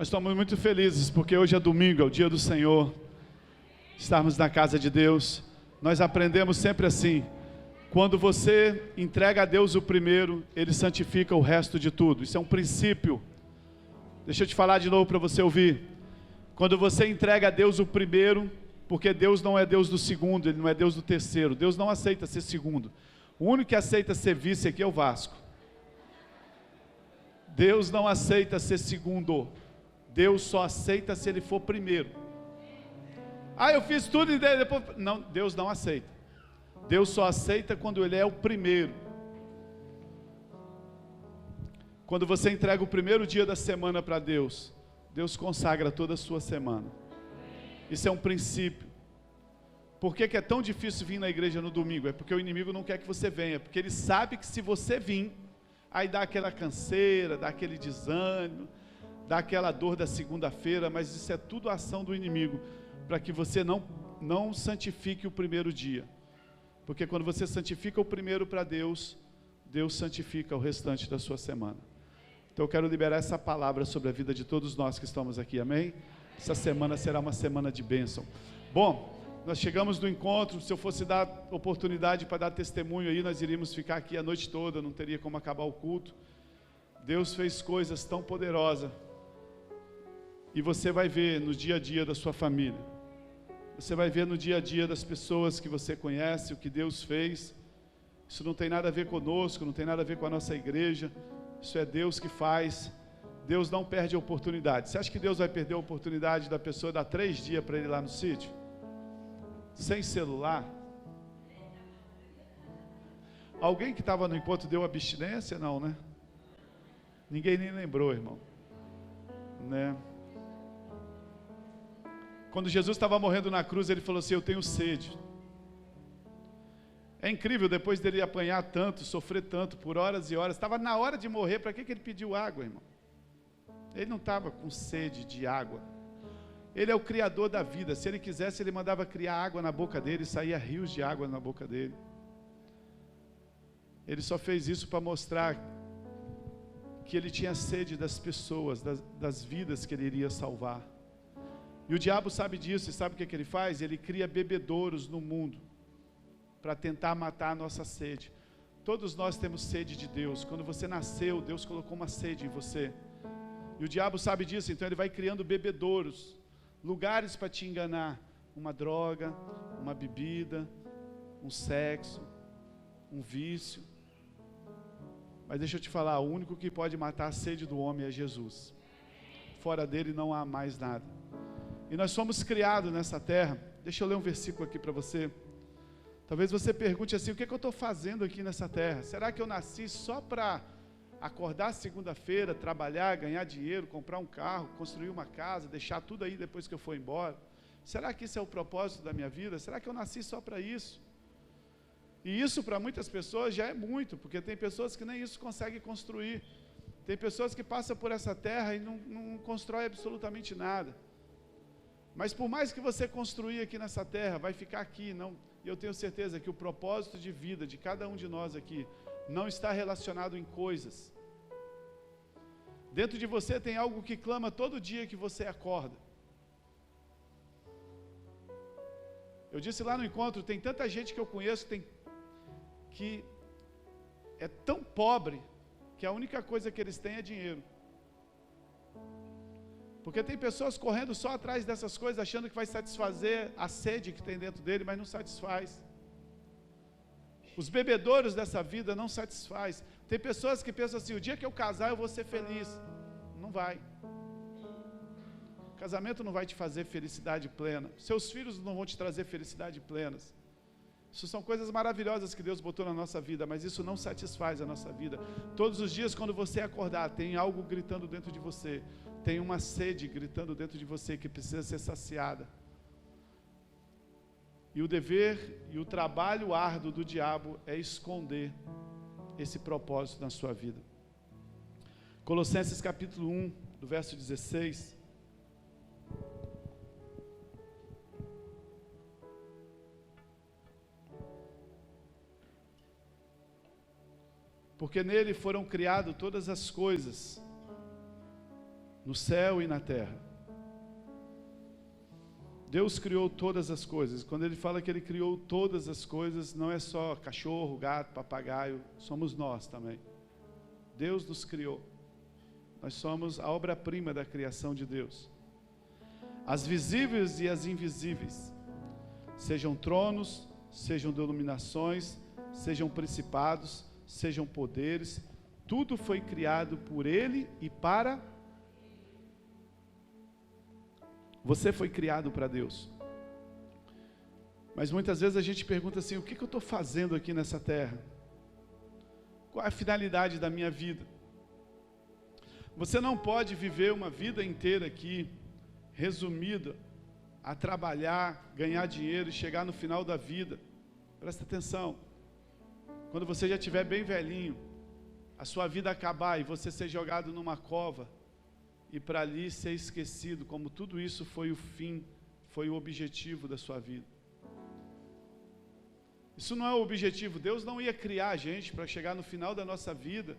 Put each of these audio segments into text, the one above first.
Nós estamos muito felizes porque hoje é domingo, é o dia do Senhor. Estarmos na casa de Deus. Nós aprendemos sempre assim: quando você entrega a Deus o primeiro, Ele santifica o resto de tudo. Isso é um princípio. Deixa eu te falar de novo para você ouvir. Quando você entrega a Deus o primeiro, porque Deus não é Deus do segundo, Ele não é Deus do terceiro. Deus não aceita ser segundo. O único que aceita ser vice aqui é o Vasco. Deus não aceita ser segundo. Deus só aceita se Ele for primeiro. Ah, eu fiz tudo e depois... Não, Deus não aceita. Deus só aceita quando Ele é o primeiro. Quando você entrega o primeiro dia da semana para Deus, Deus consagra toda a sua semana. Isso é um princípio. Por que é tão difícil vir na igreja no domingo? É porque o inimigo não quer que você venha. Porque ele sabe que se você vir, aí dá aquela canseira, dá aquele desânimo, dá aquela dor da segunda-feira, mas isso é tudo ação do inimigo, para que você não santifique o primeiro dia. Porque quando você santifica o primeiro para Deus, Deus santifica o restante da sua semana. Então eu quero liberar essa palavra sobre a vida de todos nós que estamos aqui, amém? Essa semana será uma semana de bênção. Bom, nós chegamos no encontro. Se eu fosse dar oportunidade para dar testemunho aí, nós iríamos ficar aqui a noite toda, não teria como acabar o culto. Deus fez coisas tão poderosas, e você vai ver no dia a dia da sua família, você vai ver no dia a dia das pessoas que você conhece, o que Deus fez. Isso não tem nada a ver conosco, não tem nada a ver com a nossa igreja, isso é Deus que faz. Deus não perde a oportunidade. Você acha que Deus vai perder a oportunidade da pessoa dar 3 dias para ele ir lá no sítio? Sem celular? Alguém que estava no encontro deu abstinência? Não, né? Ninguém nem lembrou, irmão, né? Quando Jesus estava morrendo na cruz, ele falou assim: eu tenho sede. É incrível, depois dele apanhar tanto, sofrer tanto, por horas e horas, estava na hora de morrer. Para que ele pediu água, irmão? Ele não estava com sede de água. Ele é o criador da vida. Se ele quisesse, ele mandava criar água na boca dele, e saía rios de água na boca dele. Ele só fez isso para mostrar que ele tinha sede das pessoas, das vidas que ele iria salvar. E o diabo sabe disso, e sabe o que ele faz? Ele cria bebedouros no mundo, para tentar matar a nossa sede. Todos nós temos sede de Deus. Quando você nasceu, Deus colocou uma sede em você. E o diabo sabe disso, então ele vai criando bebedouros, lugares para te enganar. Uma droga, uma bebida, um sexo, um vício. Mas deixa eu te falar, o único que pode matar a sede do homem é Jesus. Fora dele não há mais nada. E nós fomos criados nessa terra. Deixa eu ler um versículo aqui para você. Talvez você pergunte assim: o que é que eu estou fazendo aqui nessa terra? Será que eu nasci só para acordar segunda-feira, trabalhar, ganhar dinheiro, comprar um carro, construir uma casa, deixar tudo aí depois que eu for embora? Será que isso é o propósito da minha vida? Será que eu nasci só para isso? E isso para muitas pessoas já é muito, porque tem pessoas que nem isso conseguem construir. Tem pessoas que passam por essa terra e não constroem absolutamente nada. Mas por mais que você construir aqui nessa terra, vai ficar aqui, não. E eu tenho certeza que o propósito de vida de cada um de nós aqui não está relacionado em coisas. Dentro de você tem algo que clama todo dia que você acorda. Eu disse lá no encontro, tem tanta gente que eu conheço que é tão pobre que a única coisa que eles têm é dinheiro. Porque tem pessoas correndo só atrás dessas coisas, achando que vai satisfazer a sede que tem dentro dele, mas não satisfaz. Os bebedouros dessa vida não satisfaz. Tem pessoas que pensam assim: o dia que eu casar eu vou ser feliz. Não vai. O casamento não vai te fazer felicidade plena. Seus filhos não vão te trazer felicidade plenas. Isso são coisas maravilhosas que Deus botou na nossa vida, mas isso não satisfaz a nossa vida. Todos os dias, quando você acordar, tem algo gritando dentro de você. Tem uma sede gritando dentro de você que precisa ser saciada. E o dever e o trabalho árduo do diabo é esconder esse propósito na sua vida. Colossenses capítulo 1, do verso 16. Porque nele foram criadas todas as coisas, no céu e na terra. Deus criou todas as coisas. Quando ele fala que ele criou todas as coisas, não é só cachorro, gato, papagaio, somos nós também. Deus nos criou. Nós somos a obra-prima da criação de Deus. As visíveis e as invisíveis, sejam tronos, sejam dominações, sejam principados, sejam poderes, tudo foi criado por Ele e para... Você foi criado para Deus. Mas muitas vezes a gente pergunta assim, o que eu estou fazendo aqui nessa terra? Qual é a finalidade da minha vida? Você não pode viver uma vida inteira aqui, resumida, a trabalhar, ganhar dinheiro e chegar no final da vida. Presta atenção. Quando você já estiver bem velhinho, a sua vida acabar e você ser jogado numa cova, e para ali ser esquecido, como tudo isso foi o fim, foi o objetivo da sua vida. Isso não é o objetivo. Deus não ia criar a gente para chegar no final da nossa vida,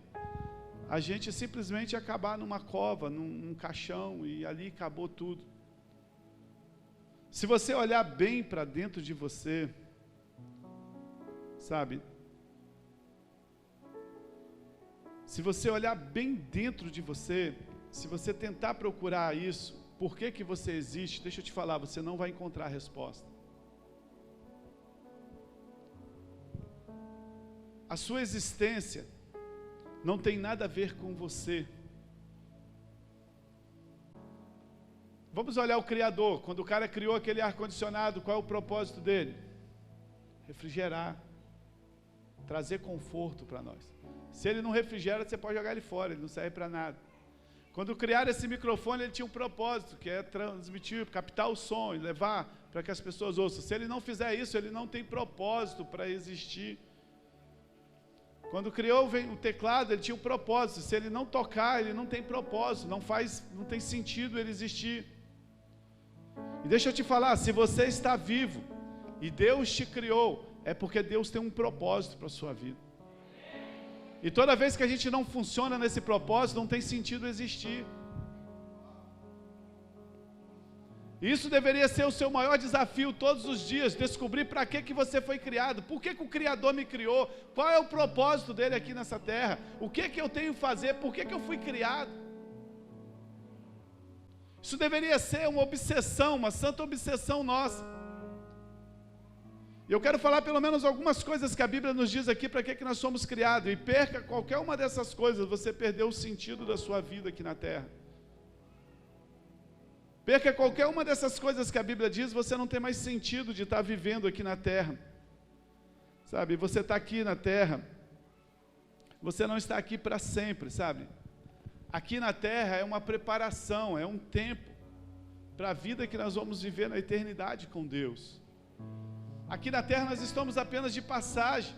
a gente simplesmente acabar numa cova, num caixão, e ali acabou tudo. Se você olhar bem para dentro de você, sabe? Se você olhar bem dentro de você, se você tentar procurar isso, por que você existe, deixa eu te falar, você não vai encontrar a resposta. A sua existência não tem nada a ver com você. Vamos olhar o Criador. Quando o cara criou aquele ar-condicionado, qual é o propósito dele? Refrigerar, trazer conforto para nós. Se ele não refrigera, você pode jogar ele fora, ele não serve para nada. Quando criaram esse microfone, ele tinha um propósito, que é transmitir, captar o som e levar para que as pessoas ouçam. Se ele não fizer isso, ele não tem propósito para existir. Quando criou o teclado, ele tinha um propósito. Se ele não tocar, ele não tem propósito, não tem sentido ele existir. E deixa eu te falar, se você está vivo e Deus te criou, é porque Deus tem um propósito para a sua vida. E toda vez que a gente não funciona nesse propósito, não tem sentido existir. Isso deveria ser o seu maior desafio todos os dias, descobrir para que você foi criado, por que o Criador me criou, qual é o propósito dele aqui nessa terra, o que eu tenho que fazer, por que eu fui criado. Isso deveria ser uma obsessão, uma santa obsessão nossa. E eu quero falar pelo menos algumas coisas que a Bíblia nos diz aqui para que nós somos criados, e perca qualquer uma dessas coisas, você perdeu o sentido da sua vida aqui na terra. Perca qualquer uma dessas coisas que a Bíblia diz, você não tem mais sentido de estar vivendo aqui na terra. Sabe, você está aqui na terra, você não está aqui para sempre, sabe? Aqui na terra é uma preparação, é um tempo para a vida que nós vamos viver na eternidade com Deus. Aqui na terra nós estamos apenas de passagem.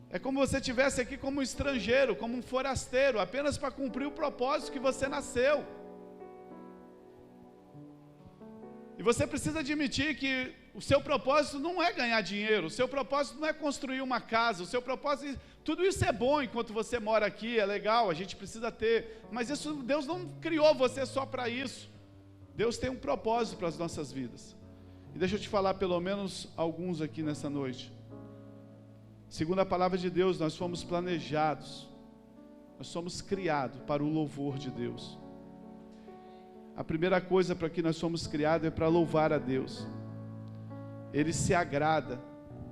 É como você estivesse aqui como um estrangeiro, como um forasteiro, apenas para cumprir o propósito que você nasceu. E você precisa admitir que o seu propósito não é ganhar dinheiro, o seu propósito não é construir uma casa, o seu propósito, tudo isso é bom enquanto você mora aqui, é legal, a gente precisa ter, mas isso, Deus não criou você só para isso. Deus tem um propósito para as nossas vidas. E deixa eu te falar pelo menos alguns aqui nessa noite. Segundo a palavra de Deus, nós fomos planejados, nós somos criados para o louvor de Deus. A primeira coisa para que nós somos criados é para louvar a Deus. Ele se agrada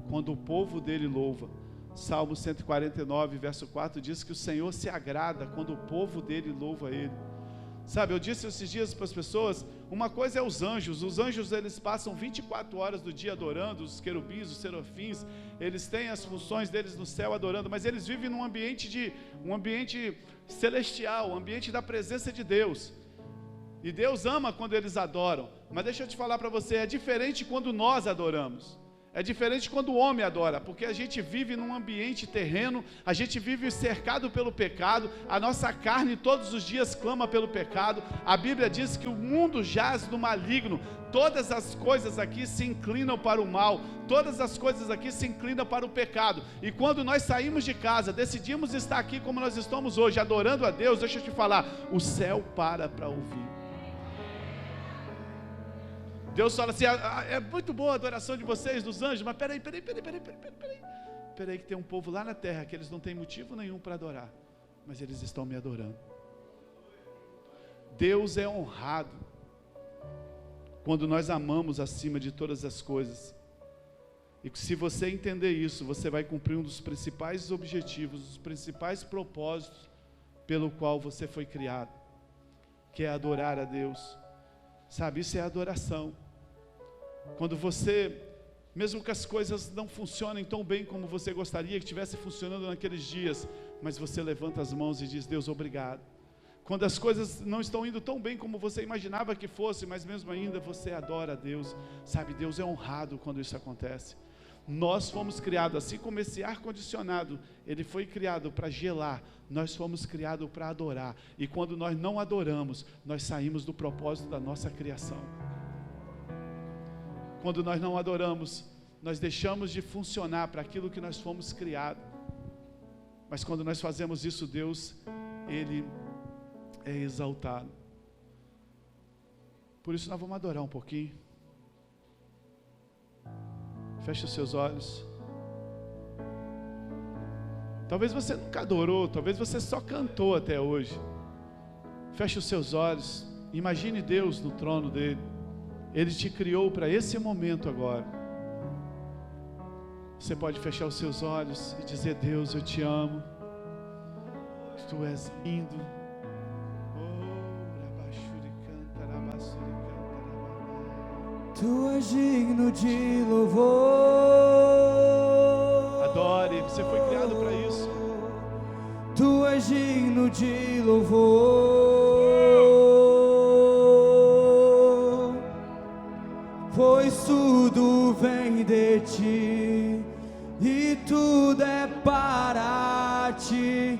quando o povo dele louva. Salmo 149, verso 4 diz que o Senhor se agrada quando o povo dele louva Ele. Sabe, eu disse esses dias para as pessoas, uma coisa é os anjos eles passam 24 horas do dia adorando, os querubins, os serafins, eles têm as funções deles no céu adorando, mas eles vivem num ambiente celestial, um ambiente da presença de Deus. E Deus ama quando eles adoram, mas deixa eu te falar para você, é diferente quando nós adoramos. É diferente quando o homem adora, porque a gente vive num ambiente terreno, a gente vive cercado pelo pecado, a nossa carne todos os dias clama pelo pecado. A Bíblia diz que o mundo jaz no maligno, todas as coisas aqui se inclinam para o mal, todas as coisas aqui se inclinam para o pecado. E quando nós saímos de casa, decidimos estar aqui como nós estamos hoje, adorando a Deus, deixa eu te falar, o céu para ouvir. Deus fala assim, é muito boa a adoração de vocês, dos anjos, mas peraí, que tem um povo lá na terra, que eles não têm motivo nenhum para adorar, mas eles estão me adorando. Deus é honrado, quando nós amamos acima de todas as coisas, e se você entender isso, você vai cumprir um dos principais objetivos, os principais propósitos, pelo qual você foi criado, que é adorar a Deus, sabe, isso é adoração. Quando você, mesmo que as coisas não funcionem tão bem como você gostaria que estivesse funcionando naqueles dias, mas você levanta as mãos e diz, Deus, obrigado. Quando as coisas não estão indo tão bem como você imaginava que fosse, mas mesmo ainda você adora a Deus, sabe, Deus é honrado quando isso acontece. Nós fomos criados, assim como esse ar-condicionado, ele foi criado para gelar, nós fomos criados para adorar, e quando nós não adoramos, nós saímos do propósito da nossa criação. Quando nós não adoramos, nós deixamos de funcionar para aquilo que nós fomos criados, mas quando nós fazemos isso, Deus, Ele é exaltado. Por isso nós vamos adorar um pouquinho. Feche os seus olhos. Talvez você nunca adorou, talvez você só cantou até hoje. Feche os seus olhos. Imagine Deus no trono dele. Ele te criou para esse momento agora. Você pode fechar os seus olhos e dizer, Deus, eu te amo. Tu és lindo. Tu és digno de louvor. Adore, você foi criado para isso. Tu és digno de louvor. Pois tudo vem de ti e tudo é para ti.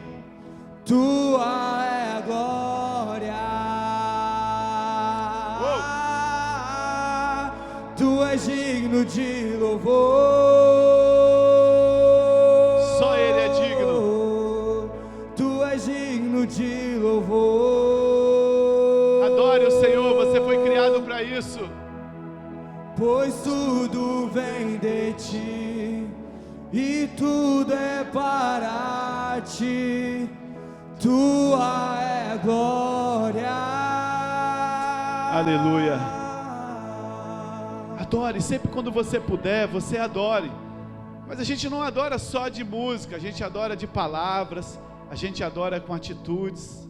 Tua é a glória. Tu és digno de louvor. Só Ele é digno. Tu és digno de louvor. Adore o Senhor, você foi criado para isso. Pois tudo vem de ti e tudo é para ti. Tua é a glória. Aleluia. Adore, sempre quando você puder, você adore. Mas a gente não adora só de música, a gente adora de palavras, a gente adora com atitudes.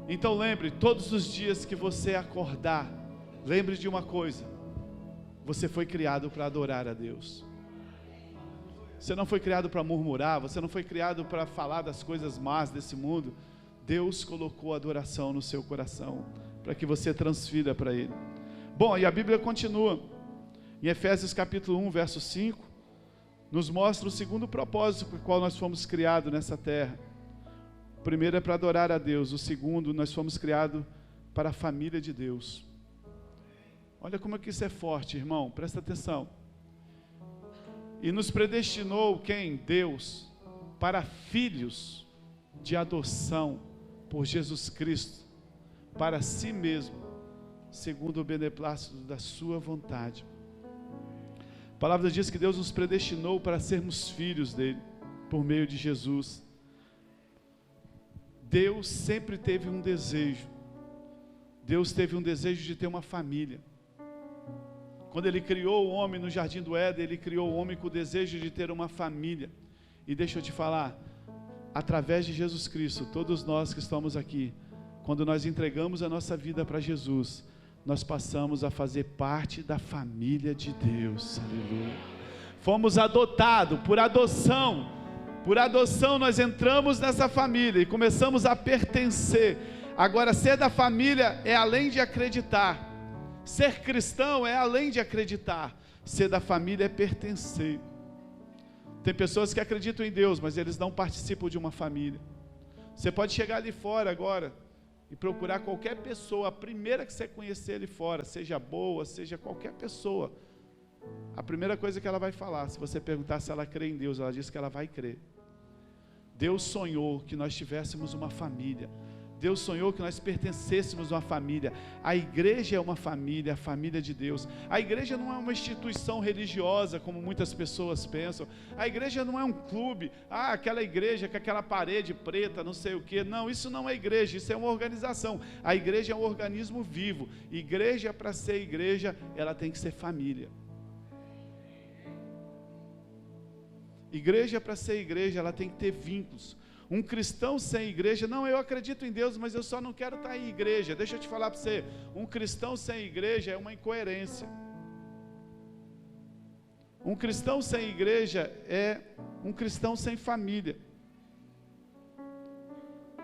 Então lembre, todos os dias que você acordar, lembre de uma coisa: você foi criado para adorar a Deus. Você não foi criado para murmurar, você não foi criado para falar das coisas más desse mundo. Deus colocou adoração no seu coração, para que você transfira para Ele. Bom, e a Bíblia continua, em Efésios capítulo 1, verso 5, nos mostra o segundo propósito por qual nós fomos criados nessa terra. O primeiro é para adorar a Deus, o segundo, nós fomos criados para a família de Deus. Olha como é que isso é forte, irmão, presta atenção. E nos predestinou quem? Deus, para filhos de adoção por Jesus Cristo, para si mesmo, segundo o beneplácito da sua vontade. A palavra diz que Deus nos predestinou para sermos filhos dele, por meio de Jesus. Deus sempre teve um desejo. Deus teve um desejo de ter uma família. Quando Ele criou o homem no jardim do Éden, Ele criou o homem com o desejo de ter uma família. E deixa eu te falar, através de Jesus Cristo, todos nós que estamos aqui, quando nós entregamos a nossa vida para Jesus, nós passamos a fazer parte da família de Deus. Aleluia. Fomos adotados por adoção. Por adoção nós entramos nessa família e começamos a pertencer. Agora, ser da família é além de acreditar. Ser cristão é além de acreditar. Ser da família é pertencer. Tem pessoas que acreditam em Deus, mas eles não participam de uma família. Você pode chegar ali fora agora e procurar qualquer pessoa, a primeira que você conhecer ali fora, seja boa, seja qualquer pessoa, a primeira coisa que ela vai falar, se você perguntar se ela crê em Deus, ela diz que ela vai crer. Deus sonhou que nós tivéssemos uma família. Deus sonhou que nós pertencêssemos a uma família. A igreja é uma família, a família de Deus. A igreja não é uma instituição religiosa, como muitas pessoas pensam. A igreja não é um clube. Aquela igreja com aquela parede preta, não sei o quê. Não, isso não é igreja, isso é uma organização. A igreja é um organismo vivo. Igreja, para ser igreja, ela tem que ser família. Igreja, para ser igreja, ela tem que ter vínculos. Um cristão sem igreja, não, eu acredito em Deus, mas eu só não quero estar em igreja. Deixa eu te falar para você, um cristão sem igreja é uma incoerência. Um cristão sem igreja é um cristão sem família.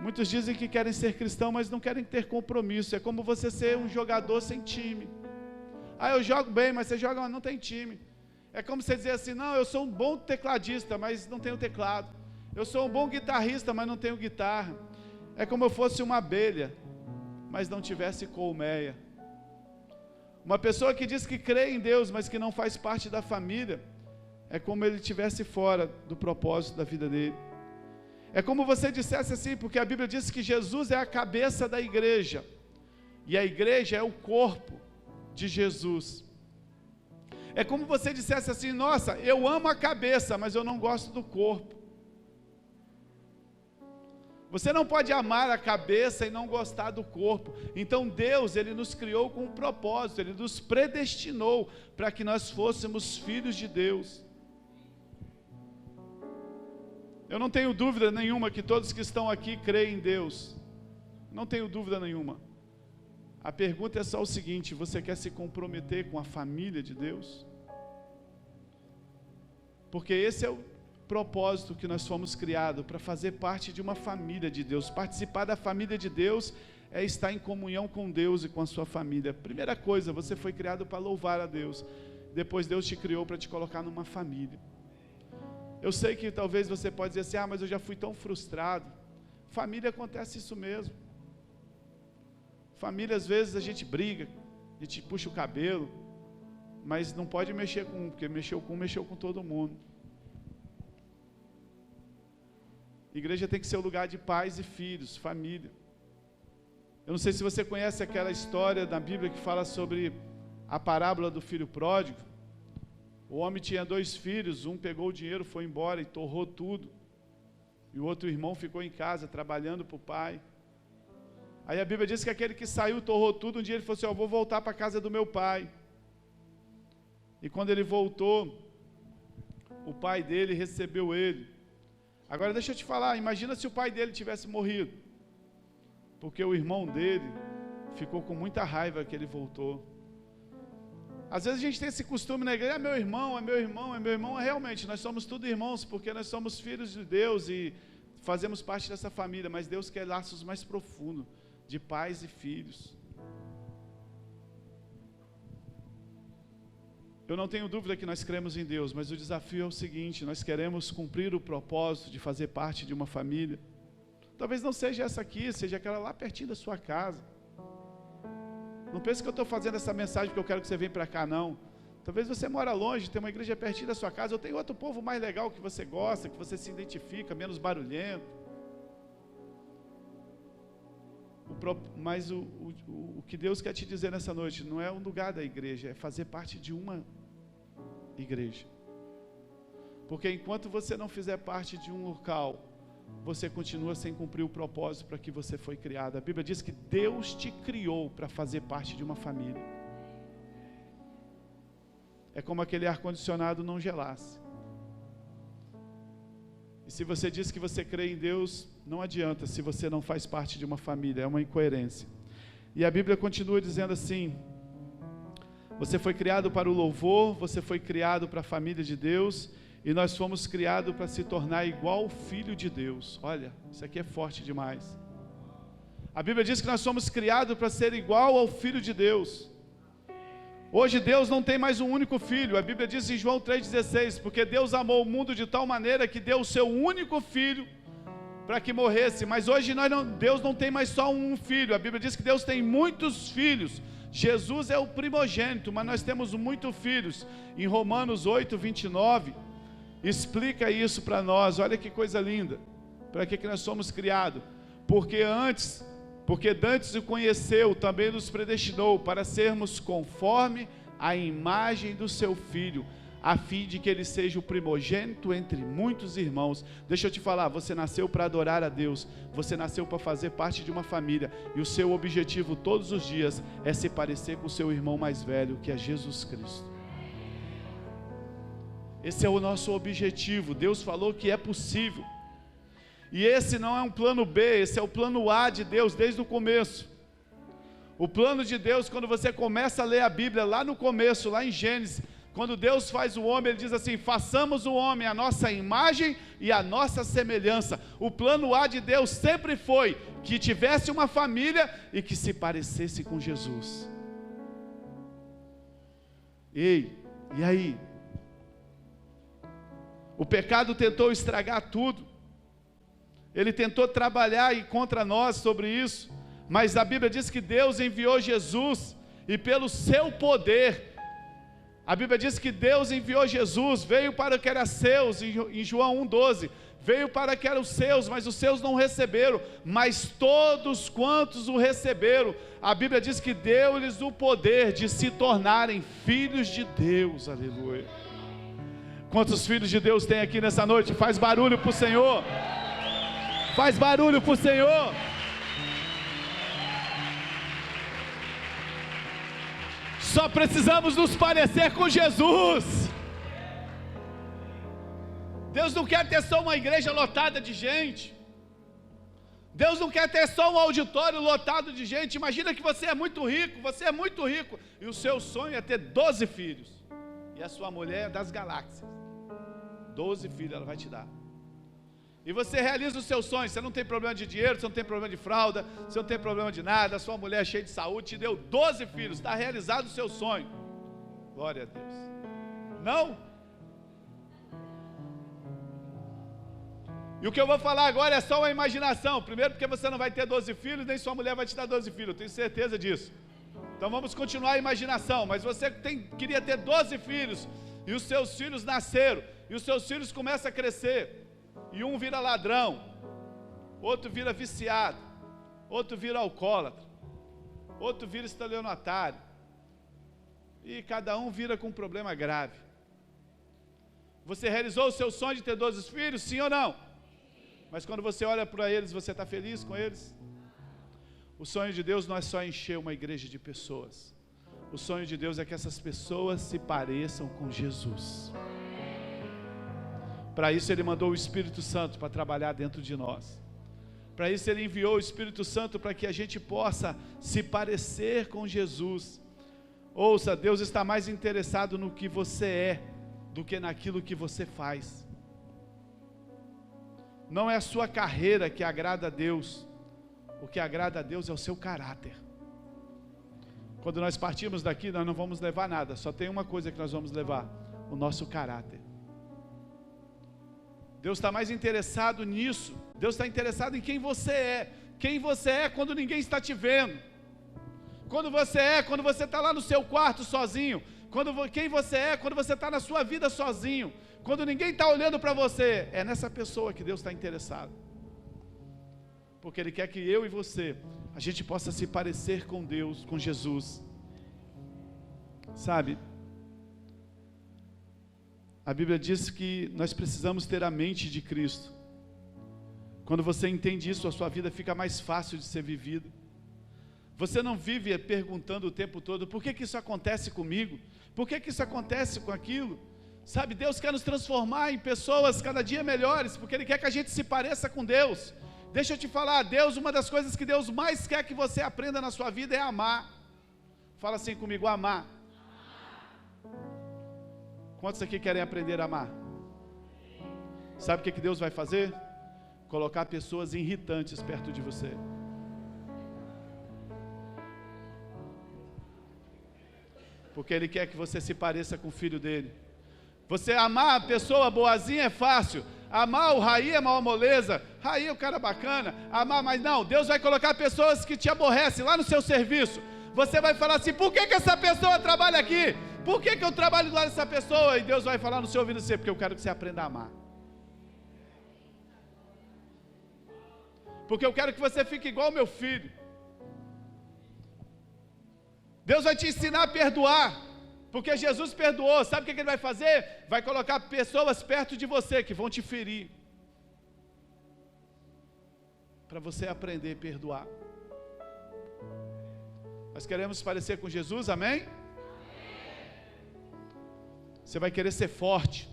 Muitos dizem que querem ser cristão, mas não querem ter compromisso. É como você ser um jogador sem time. Eu jogo bem, mas você joga, mas não tem time. É como você dizer assim, não, eu sou um bom tecladista, mas não tenho teclado. Eu sou um bom guitarrista, mas não tenho guitarra. É como eu fosse uma abelha, mas não tivesse colmeia. Uma pessoa que diz que crê em Deus, mas que não faz parte da família, é como ele estivesse fora do propósito da vida dele. É como você dissesse assim, porque a Bíblia diz que Jesus é a cabeça da igreja, e a igreja é o corpo de Jesus. É como você dissesse assim, nossa, eu amo a cabeça, mas eu não gosto do corpo. Você não pode amar a cabeça e não gostar do corpo. Então Deus, Ele nos criou com um propósito, Ele nos predestinou para que nós fôssemos filhos de Deus. Eu não tenho dúvida nenhuma que todos que estão aqui creem em Deus. Não tenho dúvida nenhuma. A pergunta é só o seguinte, você quer se comprometer com a família de Deus? Porque esse é o propósito que nós fomos criados, para fazer parte de uma família de Deus. Participar da família de Deus é estar em comunhão com Deus e com a sua família. Primeira coisa, você foi criado para louvar a Deus. Depois Deus te criou para te colocar numa família. Eu sei que talvez você pode dizer assim, mas eu já fui tão frustrado. Família acontece isso mesmo. Família, às vezes a gente briga, a gente puxa o cabelo, mas não pode mexer com um, porque mexeu com todo mundo. Igreja tem que ser o lugar de pais e filhos, família. Eu não sei se você conhece aquela história da Bíblia que fala sobre a parábola do filho pródigo. O homem tinha 2 filhos, um pegou o dinheiro, foi embora e torrou tudo. E o outro irmão ficou em casa, trabalhando para o pai. Aí a Bíblia diz que aquele que saiu, torrou tudo, um dia ele falou assim, eu vou voltar para a casa do meu pai. E quando ele voltou, o pai dele recebeu ele. Agora deixa eu te falar, imagina se o pai dele tivesse morrido, porque o irmão dele ficou com muita raiva que ele voltou. Às vezes a gente tem esse costume na igreja, é meu irmão, é meu irmão, é meu irmão. Realmente, nós somos tudo irmãos, porque nós somos filhos de Deus e fazemos parte dessa família, mas Deus quer laços mais profundos, de pais e filhos. Eu não tenho dúvida que nós cremos em Deus, mas o desafio é o seguinte, nós queremos cumprir o propósito de fazer parte de uma família. Talvez não seja essa aqui, seja aquela lá pertinho da sua casa. Não pense que eu estou fazendo essa mensagem porque eu quero que você venha para cá, não. Talvez você mora longe, tem uma igreja pertinho da sua casa, ou tem outro povo mais legal que você gosta, que você se identifica, menos barulhento. Mas o que Deus quer te dizer nessa noite, não é um lugar da igreja, é fazer parte de uma igreja. Porque enquanto você não fizer parte de um local, você continua sem cumprir o propósito para que você foi criado. A Bíblia diz que Deus te criou para fazer parte de uma família. É como aquele ar-condicionado não gelasse. E se você diz que você crê em Deus, não adianta se você não faz parte de uma família, é uma incoerência. E a Bíblia continua dizendo assim, você foi criado para o louvor, você foi criado para a família de Deus, e nós fomos criados para se tornar igual ao Filho de Deus. Olha, isso aqui é forte demais. A Bíblia diz que nós somos criados para ser igual ao Filho de Deus. Hoje Deus não tem mais um único filho. A Bíblia diz em João 3,16, porque Deus amou o mundo de tal maneira que deu o seu único filho para que morresse. Mas hoje Deus não tem mais só um filho. A Bíblia diz que Deus tem muitos filhos. Jesus é o primogênito, mas nós temos muitos filhos. Em Romanos 8:29 explica isso para nós. Olha que coisa linda. Para que nós somos criados? Porque dantes o conheceu, também nos predestinou para sermos conforme a imagem do seu Filho, a fim de que ele seja o primogênito entre muitos irmãos. Deixa eu te falar, você nasceu para adorar a Deus, você nasceu para fazer parte de uma família, e o seu objetivo todos os dias é se parecer com o seu irmão mais velho, que é Jesus Cristo. Esse é o nosso objetivo. Deus falou que é possível. E esse não é um plano B, esse é o plano A de Deus desde o começo. O plano de Deus, quando você começa a ler a Bíblia, lá no começo, lá em Gênesis, quando Deus faz o homem, Ele diz assim: façamos o homem a nossa imagem e a nossa semelhança. O plano A de Deus sempre foi que tivesse uma família e que se parecesse com Jesus. Ei, e aí? O pecado tentou estragar tudo. Ele tentou trabalhar contra nós sobre isso, mas a Bíblia diz que Deus enviou Jesus, e pelo seu poder, a Bíblia diz que Deus enviou Jesus, veio para o que era seus, em João 1,12, veio para que eram os seus, mas os seus não receberam, mas todos quantos o receberam, a Bíblia diz que deu-lhes o poder de se tornarem filhos de Deus. Aleluia. Quantos filhos de Deus tem aqui nessa noite? Faz barulho para o Senhor. Faz barulho para o Senhor. Só precisamos nos parecer com Jesus. Deus não quer ter só uma igreja lotada de gente. Deus não quer ter só um auditório lotado de gente. Imagina que você é muito rico, e o seu sonho é ter 12 filhos. E a sua mulher é das galáxias. 12 filhos ela vai te dar. E você realiza os seus sonhos, você não tem problema de dinheiro, você não tem problema de fralda, você não tem problema de nada, a sua mulher é cheia de saúde, te deu 12 filhos, está realizado o seu sonho. Glória a Deus. Não? E o que eu vou falar agora é só uma imaginação. Primeiro porque você não vai ter 12 filhos, nem sua mulher vai te dar 12 filhos, eu tenho certeza disso. Então vamos continuar a imaginação. Mas você queria ter 12 filhos, e os seus filhos nasceram, e os seus filhos começam a crescer. E um vira ladrão, outro vira viciado, outro vira alcoólatra, outro vira estelionatário, e cada um vira com um problema grave. Você realizou o seu sonho de ter 12 filhos, sim ou não? Mas quando você olha para eles, você está feliz com eles? O sonho de Deus não é só encher uma igreja de pessoas. O sonho de Deus é que essas pessoas se pareçam com Jesus. Para isso Ele mandou o Espírito Santo para trabalhar dentro de nós. Para isso Ele enviou o Espírito Santo para que a gente possa se parecer com Jesus. Ouça, Deus está mais interessado no que você é do que naquilo que você faz. Não é a sua carreira que agrada a Deus. O que agrada a Deus é o seu caráter. Quando nós partimos daqui, nós não vamos levar nada. Só tem uma coisa que nós vamos levar: o nosso caráter. Deus está mais interessado nisso. Deus está interessado em quem você é. Quem você é quando ninguém está te vendo. Quando você está lá no seu quarto sozinho. Quem você é quando você está na sua vida sozinho. Quando ninguém está olhando para você. É nessa pessoa que Deus está interessado. Porque Ele quer que eu e você, a gente possa se parecer com Deus, com Jesus. Sabe? A Bíblia diz que nós precisamos ter a mente de Cristo. Quando você entende isso, a sua vida fica mais fácil de ser vivida. Você não vive perguntando o tempo todo: por que isso acontece comigo? Por que isso acontece com aquilo? Sabe, Deus quer nos transformar em pessoas cada dia melhores, porque Ele quer que a gente se pareça com Deus. Deixa eu te falar, Deus, uma das coisas que Deus mais quer que você aprenda na sua vida é amar. Fala assim comigo: amar. Quantos aqui querem aprender a amar? Sabe o que Deus vai fazer? Colocar pessoas irritantes perto de você. Porque Ele quer que você se pareça com o filho dele. Você amar a pessoa boazinha é fácil. Amar o Raí é uma moleza. Raí é o cara bacana. Amar, mas não, Deus vai colocar pessoas que te aborrecem lá no seu serviço. Você vai falar assim, por que essa pessoa trabalha aqui? Por que eu trabalho lá dessa pessoa? E Deus vai falar no seu ouvido assim, porque eu quero que você aprenda a amar. Porque eu quero que você fique igual ao meu filho. Deus vai te ensinar a perdoar. Porque Jesus perdoou. Sabe o que Ele vai fazer? Vai colocar pessoas perto de você que vão te ferir. Para você aprender a perdoar. Nós queremos parecer com Jesus, amém? Você vai querer ser forte.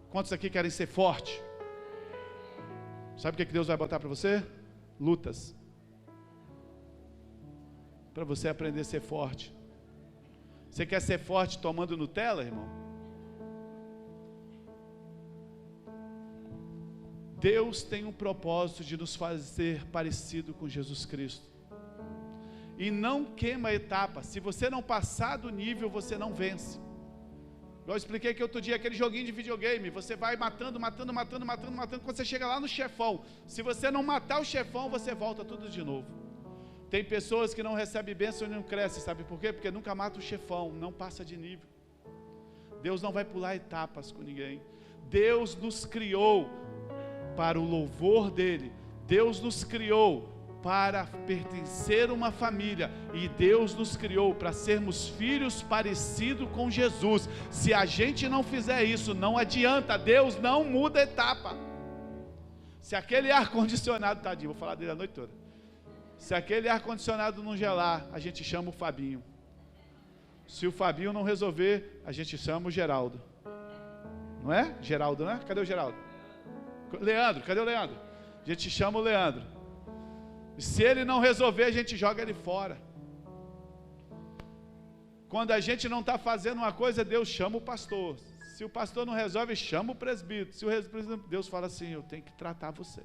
Quantos aqui querem ser forte? Sabe o que Deus vai botar para você? Lutas. Para você aprender a ser forte. Você quer ser forte tomando Nutella, irmão? Deus tem um propósito de nos fazer parecido com Jesus Cristo. E não queima a etapa. Se você não passar do nível, você não vence. Eu expliquei que outro dia, aquele joguinho de videogame, você vai matando, quando você chega lá no chefão, se você não matar o chefão, você volta tudo de novo. Tem pessoas que não recebem bênção e não crescem, sabe por quê? Porque nunca mata o chefão, não passa de nível. Deus não vai pular etapas com ninguém. Deus nos criou para o louvor dEle. Deus nos criou para pertencer a uma família, e Deus nos criou para sermos filhos parecidos com Jesus. Se a gente não fizer isso, não adianta, Deus não muda a etapa. Se aquele ar-condicionado, tadinho, vou falar dele a noite toda, se aquele ar-condicionado não gelar, a gente chama o Fabinho. Se o Fabinho não resolver, a gente chama o Geraldo. Não é? Geraldo, né? Cadê o Geraldo? Leandro, cadê o Leandro? A gente chama o Leandro. E se ele não resolver, a gente joga ele fora. Quando a gente não está fazendo uma coisa, Deus chama o pastor. Se o pastor não resolve, chama o presbítero. Se o presbítero, Deus fala assim, eu tenho que tratar você.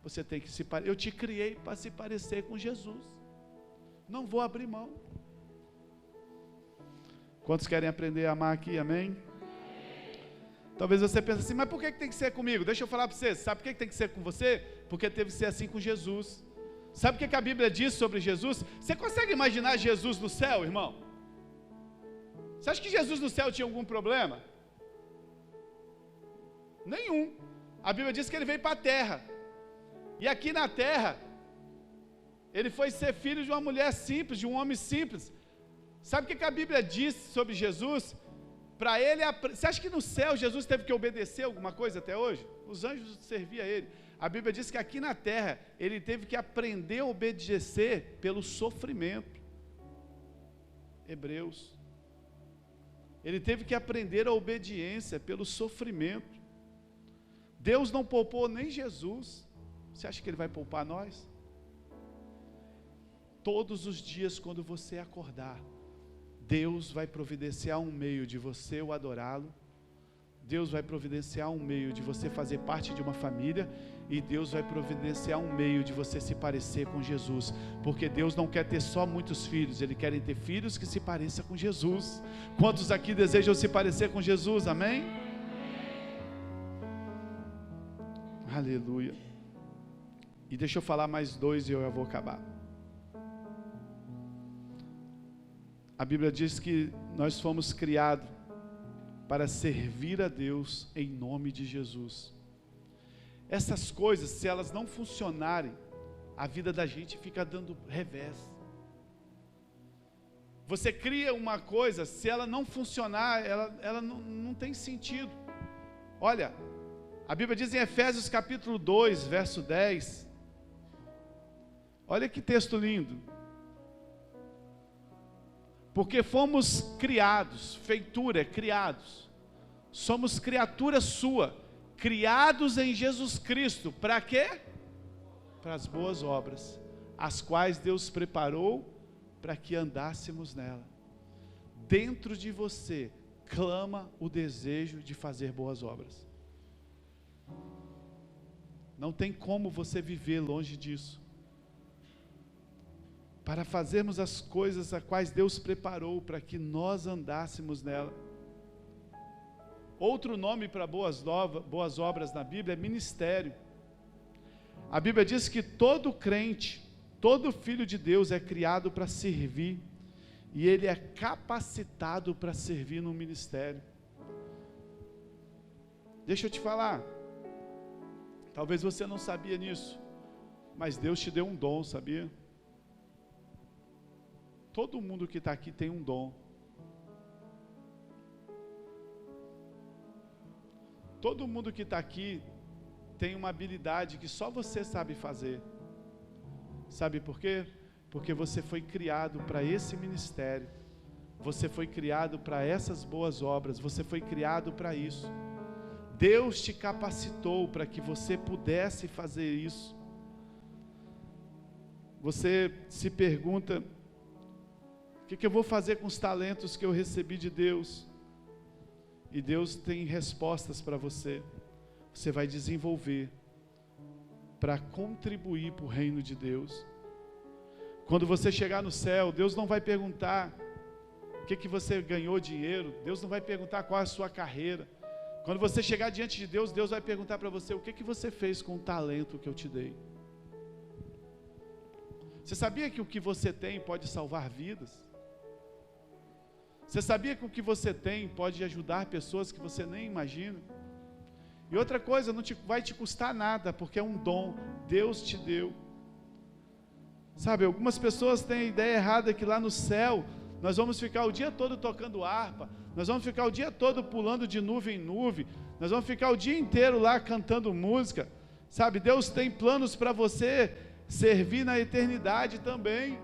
Você tem que se parecer. Eu te criei para se parecer com Jesus. Não vou abrir mão. Quantos querem aprender a amar aqui, amém? Talvez você pense assim, mas por que tem que ser comigo? Deixa eu falar para você, sabe por que tem que ser com você? Porque teve que ser assim com Jesus. Sabe o que a Bíblia diz sobre Jesus? Você consegue imaginar Jesus no céu, irmão? Você acha que Jesus no céu tinha algum problema? Nenhum. A Bíblia diz que ele veio para a terra. E aqui na terra, ele foi ser filho de uma mulher simples, de um homem simples. Sabe o que a Bíblia diz sobre Jesus? Para ele, você acha que no céu Jesus teve que obedecer alguma coisa até hoje? Os anjos serviam a ele. A Bíblia diz que aqui na terra, ele teve que aprender a obedecer pelo sofrimento. Hebreus. Ele teve que aprender a obediência pelo sofrimento. Deus não poupou nem Jesus. Você acha que Ele vai poupar nós? Todos os dias, quando você acordar, Deus vai providenciar um meio de você o adorá-lo. Deus vai providenciar um meio de você fazer parte de uma família, e Deus vai providenciar um meio de você se parecer com Jesus, porque Deus não quer ter só muitos filhos, Ele quer ter filhos que se pareçam com Jesus. Quantos aqui desejam se parecer com Jesus, amém? Aleluia. E deixa eu falar mais dois e eu já vou acabar. A Bíblia diz que nós fomos criados para servir a Deus em nome de Jesus. Essas coisas, se elas não funcionarem, a vida da gente fica dando revés. Você cria uma coisa, se ela não funcionar, ela não tem sentido. Olha, a Bíblia diz em Efésios capítulo 2, verso 10. Olha que texto lindo. Porque fomos criados, feitura, criados. Somos criatura sua, criados em Jesus Cristo. Para quê? Para as boas obras, as quais Deus preparou para que andássemos nela. Dentro de você, clama o desejo de fazer boas obras. Não tem como você viver longe disso. para fazermos as coisas a quais Deus preparou para que nós andássemos nela. Outro nome para boas obras na Bíblia é ministério. A Bíblia diz que todo crente, todo filho de Deus é criado para servir, e ele é capacitado para servir no ministério. Deixa eu te falar, talvez você não sabia nisso, mas Deus te deu um dom, sabia? Todo mundo que está aqui tem um dom. Todo mundo que está aqui tem uma habilidade que só você sabe fazer. Sabe por quê? Porque você foi criado para esse ministério. Você foi criado para essas boas obras. Você foi criado para isso. Deus te capacitou para que você pudesse fazer isso. Você se pergunta: o que eu vou fazer com os talentos que eu recebi de Deus? E Deus tem respostas para você. Você vai desenvolver para contribuir para o reino de Deus. Quando você chegar no céu, Deus não vai perguntar o que você ganhou dinheiro. Deus não vai perguntar qual é a sua carreira. Quando você chegar diante de Deus, Deus vai perguntar para você: o que você fez com o talento que eu te dei? Você sabia que o que você tem pode salvar vidas? Você sabia que o que você tem pode ajudar pessoas que você nem imagina? E outra coisa, não vai te custar nada, porque é um dom, Deus te deu. Sabe, algumas pessoas têm a ideia errada que lá no céu, nós vamos ficar o dia todo tocando harpa, nós vamos ficar o dia todo pulando de nuvem em nuvem, nós vamos ficar o dia inteiro lá cantando música. Sabe, Deus tem planos para você servir na eternidade também.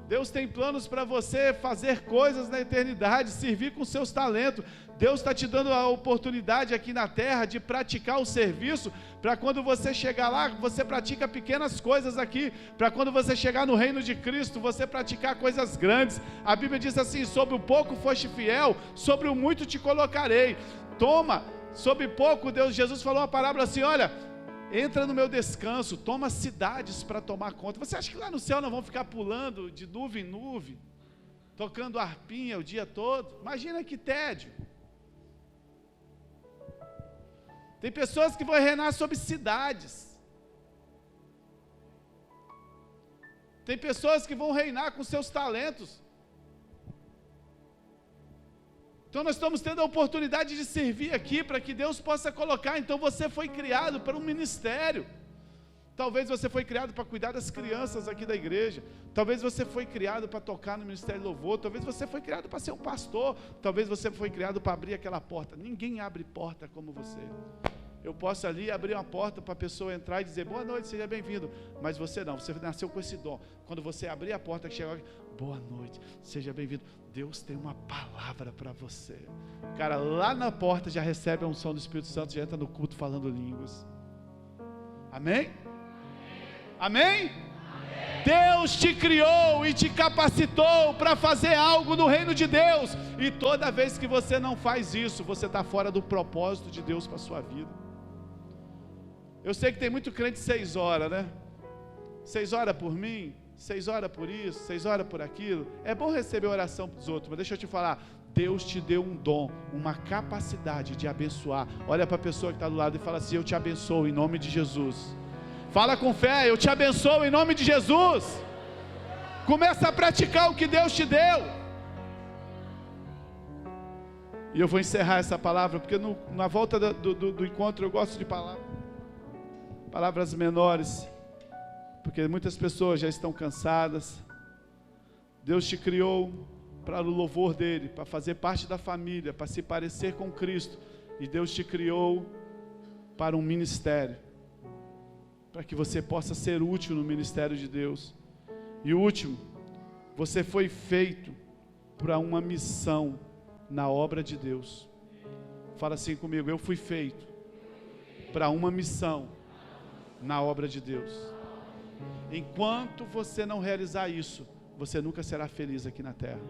Deus tem planos para você fazer coisas na eternidade, servir com seus talentos. Deus está te dando a oportunidade aqui na terra de praticar o serviço, para quando você chegar lá, você pratica pequenas coisas aqui, para quando você chegar no reino de Cristo, você praticar coisas grandes. A Bíblia diz assim: sobre o pouco foste fiel, sobre o muito te colocarei. Toma, sobre pouco, Jesus falou uma parábola assim: olha, entra no meu descanso, toma cidades para tomar conta. Você acha que lá no céu nós vamos ficar pulando de nuvem em nuvem, tocando harpinha o dia todo? Imagina que tédio. Tem pessoas que vão reinar sobre cidades. Tem pessoas que vão reinar com seus talentos. Então nós estamos tendo a oportunidade de servir aqui, para que Deus possa colocar. Então você foi criado para um ministério. Talvez você foi criado para cuidar das crianças aqui da igreja. Talvez você foi criado para tocar no Ministério de Louvor. Talvez você foi criado para ser um pastor. Talvez você foi criado para abrir aquela porta. Ninguém abre porta como você. Eu posso ali abrir uma porta para a pessoa entrar e dizer: boa noite, seja bem-vindo. Mas você não, você nasceu com esse dom. Quando você abrir a porta que chega, boa noite, seja bem-vindo. Deus tem uma palavra para você. Cara, lá na porta já recebe a unção do Espírito Santo, já entra no culto falando línguas. Amém? Amém? Deus te criou e te capacitou para fazer algo no reino de Deus. E toda vez que você não faz isso, você está fora do propósito de Deus para a sua vida. Eu sei que tem muito crente 6 horas, né? 6 horas por mim, 6 horas por isso, 6 horas por aquilo. É bom receber oração dos outros, mas deixa eu te falar: Deus te deu um dom, uma capacidade de abençoar. Olha para a pessoa que está do lado e fala assim: eu te abençoo em nome de Jesus. Fala com fé: eu te abençoo em nome de Jesus. Começa a praticar o que Deus te deu. E eu vou encerrar essa palavra, porque na volta do encontro eu gosto de palavras menores, porque muitas pessoas já estão cansadas. Deus te criou para o louvor dele, para fazer parte da família, para se parecer com Cristo. E Deus te criou para um ministério, para que você possa ser útil no ministério de Deus. E o último, você foi feito para uma missão na obra de Deus. Fala assim comigo: eu fui feito para uma missão na obra de Deus. Enquanto você não realizar isso, você nunca será feliz aqui na terra.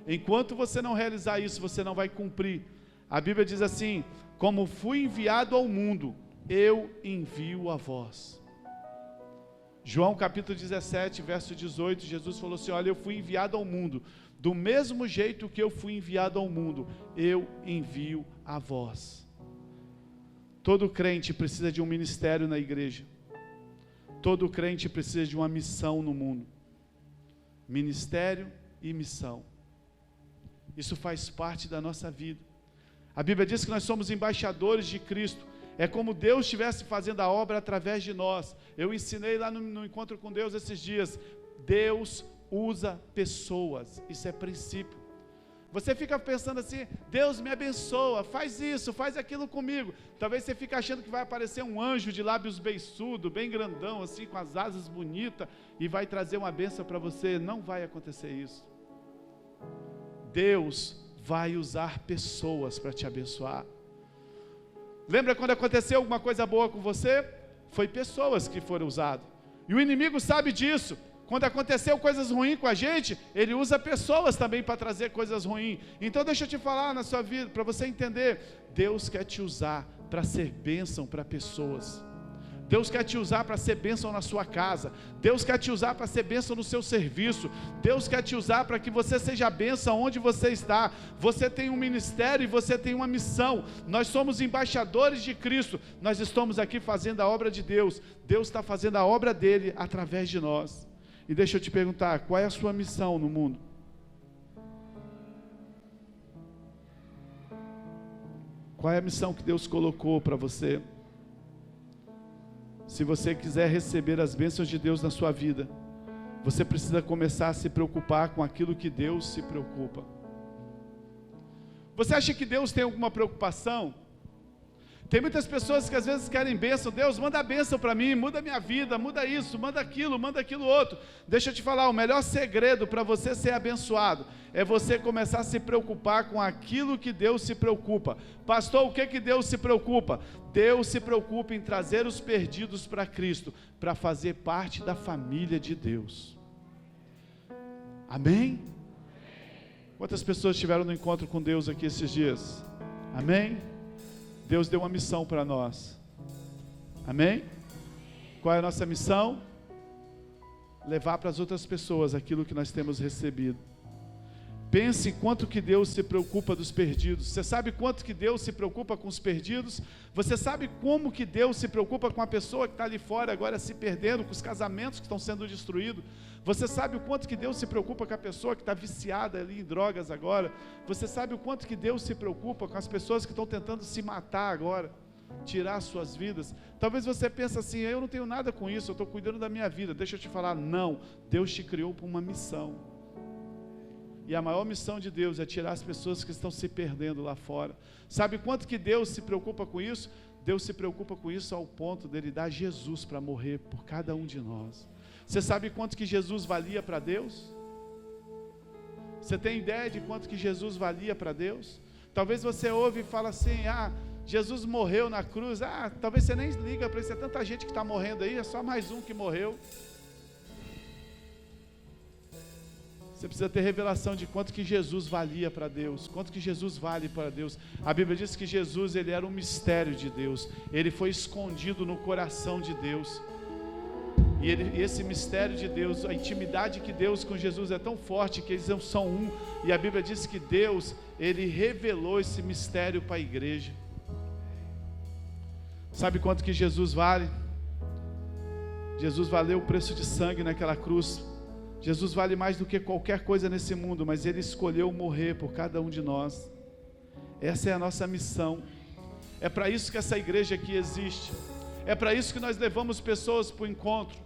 Enquanto você não realizar isso, você não vai cumprir. A Bíblia diz assim: como fui enviado ao mundo, eu envio a vós. João capítulo 17, verso 18, Jesus falou assim: olha, eu fui enviado ao mundo, do mesmo jeito que eu fui enviado ao mundo, eu envio a vós. Todo crente precisa de um ministério na igreja. Todo crente precisa de uma missão no mundo. Ministério e missão. Isso faz parte da nossa vida. A Bíblia diz que nós somos embaixadores de Cristo. É como Deus estivesse fazendo a obra através de nós. Eu ensinei lá no Encontro com Deus esses dias. Deus usa pessoas. Isso é princípio. Você fica pensando assim: Deus me abençoa, faz isso, faz aquilo comigo. Talvez você fique achando que vai aparecer um anjo de lábios beiçudo, bem grandão, assim, com as asas bonitas, e vai trazer uma bênção para você. Não vai acontecer isso. Deus vai usar pessoas para te abençoar. Lembra quando aconteceu alguma coisa boa com você? Foi pessoas que foram usadas. E o inimigo sabe disso. Quando aconteceu coisas ruins com a gente, ele usa pessoas também para trazer coisas ruins. Então deixa eu te falar na sua vida, para você entender. Deus quer te usar para ser bênção para pessoas. Deus quer te usar para ser bênção na sua casa. Deus quer te usar para ser bênção no seu serviço. Deus quer te usar para que você seja bênção onde você está. Você tem um ministério e você tem uma missão. Nós somos embaixadores de Cristo. Nós estamos aqui fazendo a obra de Deus. Deus está fazendo a obra dele através de nós. E deixa eu te perguntar, qual é a sua missão no mundo? Qual é a missão que Deus colocou para você? Se você quiser receber as bênçãos de Deus na sua vida, você precisa começar a se preocupar com aquilo que Deus se preocupa. Você acha que Deus tem alguma preocupação? Tem muitas pessoas que às vezes querem bênção. Deus, manda a bênção para mim, muda a minha vida, muda isso, manda aquilo outro. Deixa eu te falar, o melhor segredo para você ser abençoado é você começar a se preocupar com aquilo que Deus se preocupa. Pastor, o que Deus se preocupa? Deus se preocupa em trazer os perdidos para Cristo, para fazer parte da família de Deus. Amém? Quantas pessoas estiveram no encontro com Deus aqui esses dias? Amém? Deus deu uma missão para nós. Amém? Qual é a nossa missão? Levar para as outras pessoas aquilo que nós temos recebido. Pense quanto que Deus se preocupa dos perdidos. Você sabe quanto que Deus se preocupa com os perdidos? Você sabe como que Deus se preocupa com a pessoa que está ali fora agora se perdendo, com os casamentos que estão sendo destruídos? Você sabe o quanto que Deus se preocupa com a pessoa que está viciada ali em drogas agora? Você sabe o quanto que Deus se preocupa com as pessoas que estão tentando se matar agora, tirar suas vidas? Talvez você pense assim: eu não tenho nada com isso, eu estou cuidando da minha vida. Deixa eu te falar, não, Deus te criou para uma missão. E a maior missão de Deus é tirar as pessoas que estão se perdendo lá fora. Sabe quanto que Deus se preocupa com isso? Deus se preocupa com isso ao ponto dele dar Jesus para morrer por cada um de nós. Você sabe quanto que Jesus valia para Deus? Você tem ideia de quanto que Jesus valia para Deus? Talvez você ouve e fala assim: ah, Jesus morreu na cruz. Ah, talvez você nem liga para isso, é tanta gente que está morrendo aí, é só mais um que morreu. Você precisa ter revelação de quanto que Jesus valia para Deus, quanto que Jesus vale para Deus. A Bíblia diz que Jesus, ele era um mistério de Deus, ele foi escondido no coração de Deus. E esse mistério de Deus, a intimidade que Deus com Jesus é tão forte que eles são um. E a Bíblia diz que Deus, ele revelou esse mistério para a igreja. Sabe quanto que Jesus vale? Jesus valeu o preço de sangue naquela cruz. Jesus vale mais do que qualquer coisa nesse mundo, mas ele escolheu morrer por cada um de nós. Essa é a nossa missão. É para isso que essa igreja aqui existe. É para isso que nós levamos pessoas para o encontro.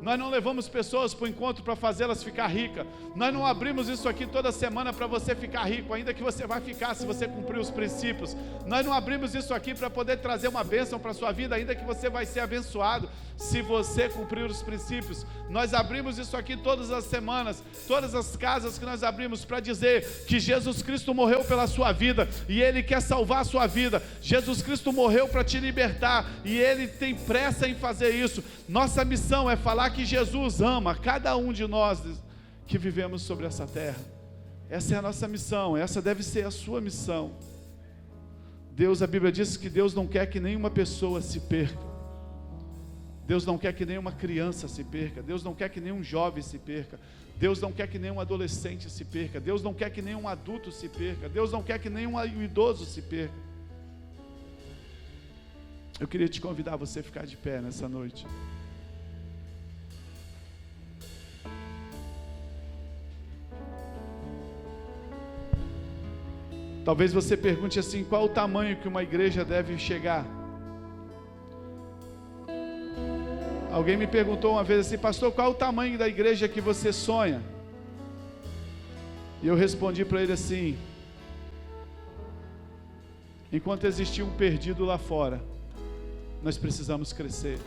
Nós não levamos pessoas para o encontro para fazê-las ficar ricas. Nós não abrimos isso aqui toda semana para você ficar rico, ainda que você vai ficar se você cumprir os princípios. Nós não abrimos isso aqui para poder trazer uma bênção para a sua vida, ainda que você vai ser abençoado se você cumprir os princípios. Nós abrimos isso aqui todas as semanas, todas as casas que nós abrimos para dizer que Jesus Cristo morreu pela sua vida e Ele quer salvar a sua vida. Jesus Cristo morreu para te libertar e Ele tem pressa em fazer isso. Nossa missão é falar que Jesus ama cada um de nós que vivemos sobre essa terra. Essa é a nossa missão, essa deve ser a sua missão. Deus, a Bíblia diz que Deus não quer que nenhuma pessoa se perca. Deus não quer que nenhuma criança se perca. Deus não quer que nenhum jovem se perca. Deus não quer que nenhum adolescente se perca. Deus não quer que nenhum adulto se perca. Deus não quer que nenhum idoso se perca. Eu queria te convidar a você ficar de pé nessa noite. Talvez você pergunte assim: qual o tamanho que uma igreja deve chegar? Alguém me perguntou uma vez assim: pastor, qual é o tamanho da igreja que você sonha? E eu respondi para ele assim: enquanto existir um perdido lá fora, nós precisamos crescer.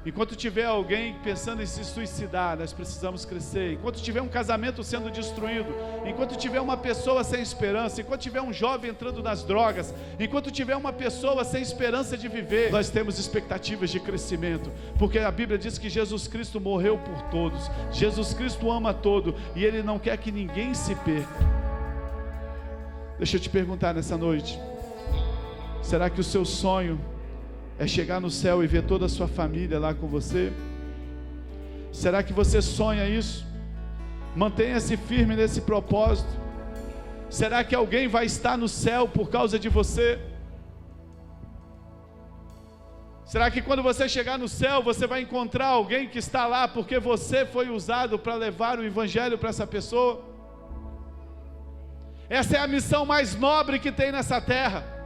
Enquanto tiver alguém pensando em se suicidar, nós precisamos crescer. Enquanto tiver um casamento sendo destruído, enquanto tiver uma pessoa sem esperança, enquanto tiver um jovem entrando nas drogas, enquanto tiver uma pessoa sem esperança de viver, nós temos expectativas de crescimento, porque a Bíblia diz que Jesus Cristo morreu por todos, Jesus Cristo ama todo, e Ele não quer que ninguém se perca. Deixa eu te perguntar nessa noite: será que o seu sonho é chegar no céu e ver toda a sua família lá com você? Será que você sonha isso? Mantenha-se firme nesse propósito. Será que alguém vai estar no céu por causa de você? Será que quando você chegar no céu, você vai encontrar alguém que está lá porque você foi usado para levar o evangelho para essa pessoa? Essa é a missão mais nobre que tem nessa terra.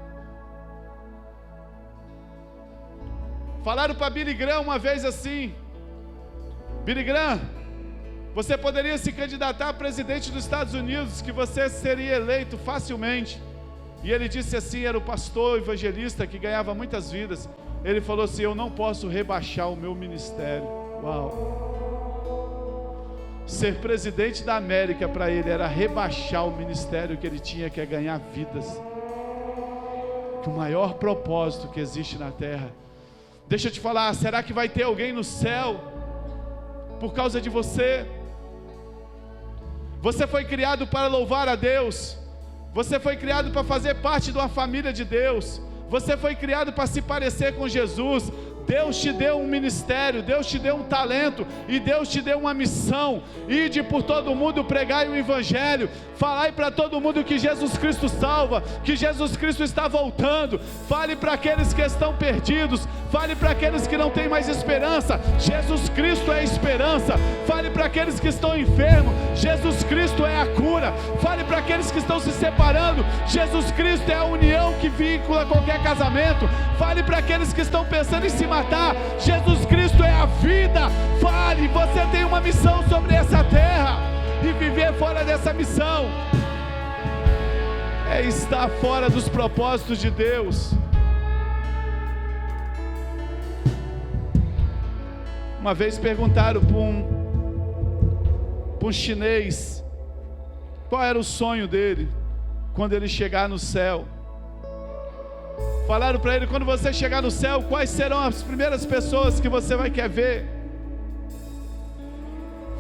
Falaram para Billy Graham uma vez assim: Billy Graham, você poderia se candidatar a presidente dos Estados Unidos, que você seria eleito facilmente. E ele disse assim, era o pastor evangelista que ganhava muitas vidas. Ele falou assim: eu não posso rebaixar o meu ministério. Uau! Ser presidente da América para ele era rebaixar o ministério que ele tinha, que é ganhar vidas. Que o maior propósito que existe na terra. Deixa eu te falar, será que vai ter alguém no céu por causa de você? Você foi criado para louvar a Deus. Você foi criado para fazer parte de uma família de Deus. Você foi criado para se parecer com Jesus. Deus te deu um ministério, Deus te deu um talento e Deus te deu uma missão. Ide por todo mundo, pregai o evangelho, falai para todo mundo que Jesus Cristo salva, que Jesus Cristo está voltando. Fale para aqueles que estão perdidos, fale para aqueles que não têm mais esperança, Jesus Cristo é a esperança. Fale para aqueles que estão enfermos, Jesus Cristo é a cura. Fale para aqueles que estão se separando, Jesus Cristo é a união que vincula qualquer casamento. Fale para aqueles que estão pensando em se matar, Jesus Cristo é a vida. Fale, você tem uma missão sobre essa terra, e viver fora dessa missão é estar fora dos propósitos de Deus. Uma vez perguntaram para um chinês qual era o sonho dele quando ele chegar no céu. Falaram para ele: quando você chegar no céu, quais serão as primeiras pessoas que você vai querer ver?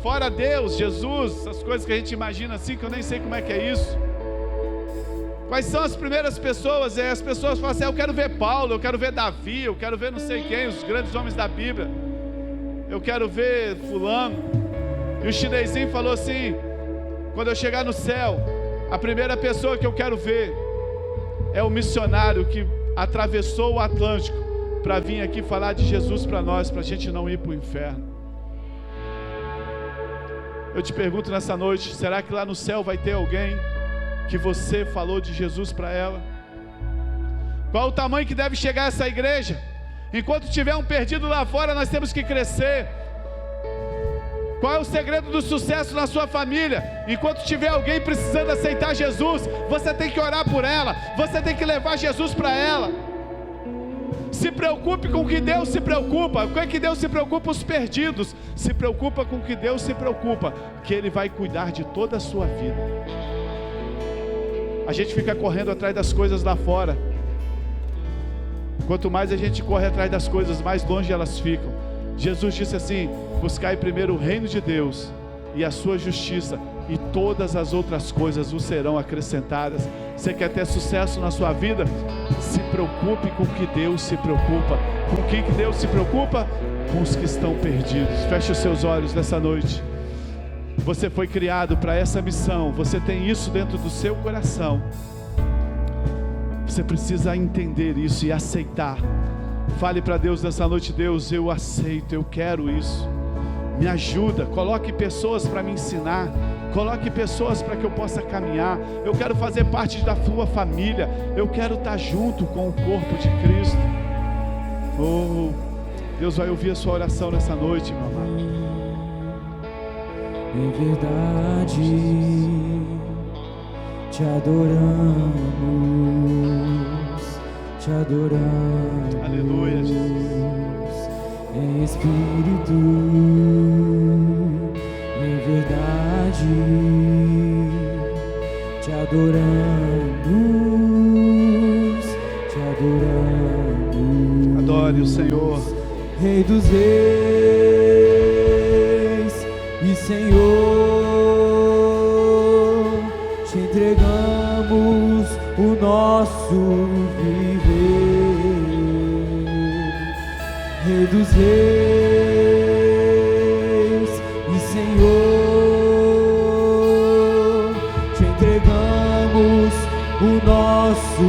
Fora Deus, Jesus, as coisas que a gente imagina assim, que eu nem sei como é que é isso. Quais são as primeiras pessoas? E as pessoas falam assim: eu quero ver Paulo, eu quero ver Davi, eu quero ver não sei quem, os grandes homens da Bíblia, eu quero ver fulano. E o chinesinho falou assim: quando eu chegar no céu, a primeira pessoa que eu quero ver é o missionário que atravessou o Atlântico para vir aqui falar de Jesus para nós, para a gente não ir para o inferno. Eu te pergunto nessa noite: será que lá no céu vai ter alguém que você falou de Jesus para ela? Qual o tamanho que deve chegar essa igreja? Enquanto tiver um perdido lá fora, nós temos que crescer. Qual é o segredo do sucesso na sua família? Enquanto tiver alguém precisando aceitar Jesus, você tem que orar por ela, você tem que levar Jesus para ela. Se preocupe com o que Deus se preocupa. Com o que Deus se preocupa? Os perdidos. Se preocupa com o que Deus se preocupa, que Ele vai cuidar de toda a sua vida. A gente fica correndo atrás das coisas lá fora. Quanto mais a gente corre atrás das coisas, mais longe elas ficam. Jesus disse assim: buscai primeiro o reino de Deus e a sua justiça, e todas as outras coisas vos serão acrescentadas. Você quer ter sucesso na sua vida? Se preocupe com o que Deus se preocupa. Com o que Deus se preocupa? Com os que estão perdidos. Feche os seus olhos nessa noite. Você foi criado para essa missão. Você tem isso dentro do seu coração. Você precisa entender isso e aceitar. Fale para Deus nessa noite: Deus, eu aceito, eu quero isso. Me ajuda, coloque pessoas para me ensinar, coloque pessoas para que eu possa caminhar. Eu quero fazer parte da tua família, eu quero estar junto com o corpo de Cristo. Oh, Deus vai ouvir a sua oração nessa noite, meu amado. Em verdade, te adoramos, te adoramos. Aleluia, Jesus. Em espírito, em verdade, te adoramos, te adoramos. Adore o Senhor, Rei dos reis e Senhor, te entregamos o nosso viver. Rei dos reis e Senhor, te entregamos o nosso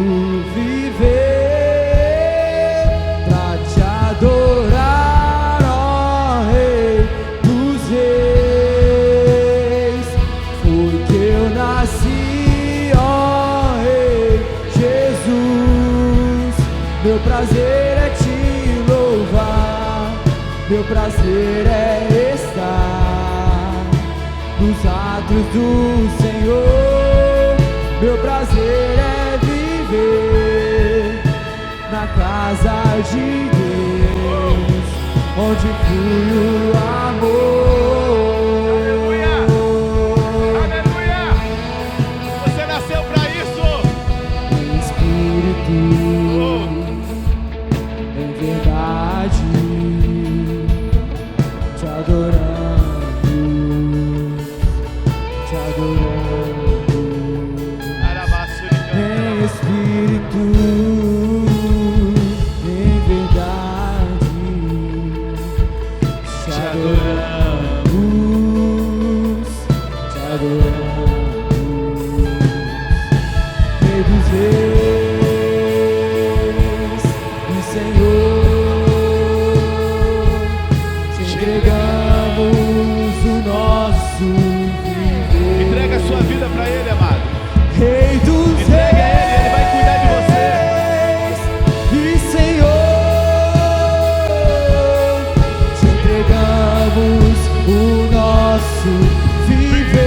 viver pra te adorar, ó Rei dos reis. Foi que eu nasci, ó Rei Jesus. Meu prazer é te louvar, meu prazer é estar nos atos do Senhor. Meu prazer é viver na casa de Deus, onde flui o amor. aleluia, aleluia. Você nasceu para isso. Em espírito, em verdade, te adoramos, te adoramos. Em espírito, em verdade, te adoramos, te adoramos. Rei dos reis e Senhor, te entregamos o nosso viver. Entrega a sua vida para Ele, amado. Rei dos Entrega a Ele, Ele vai cuidar de você. reis e Senhor, te entregamos o nosso viver.